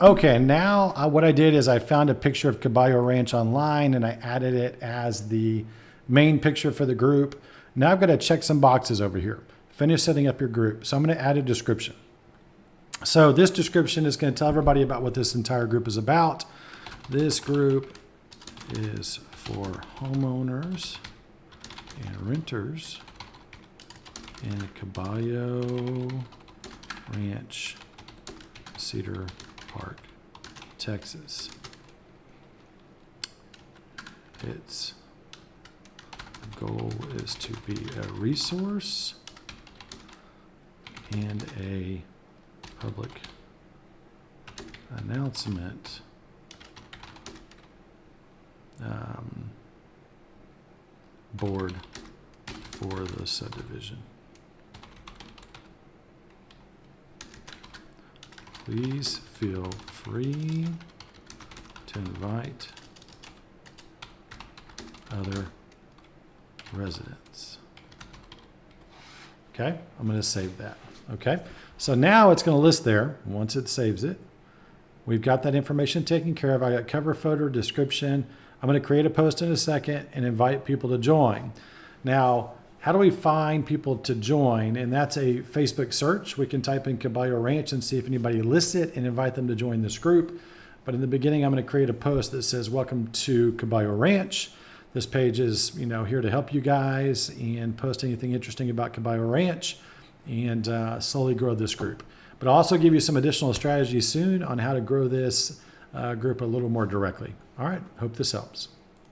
Okay, now what I did is I found a picture of Caballo Ranch online and I added it as the main picture for the group. Now I've got to check some boxes over here. Finish setting up your group. So I'm going to add a description. So this description is going to tell everybody about what this entire group is about. This group is for homeowners and renters in Caballo Ranch, Cedar Park, Texas. Its goal is to be a resource and a public announcement board for the subdivision. Please feel free to invite other residents. Okay, I'm going to save that. Okay, so now it's going to list there once it saves it. We've got that information taken care of. I got cover photo, description. I'm going to create a post in a second and invite people to join. Now, how do we find people to join? And that's a Facebook search. We can type in Caballo Ranch and see if anybody lists it and invite them to join this group. But in the beginning, I'm going to create a post that says, welcome to Caballo Ranch. This page is, here to help you guys and post anything interesting about Caballo Ranch and slowly grow this group. But I'll also give you some additional strategies soon on how to grow this group a little more directly. All right, hope this helps.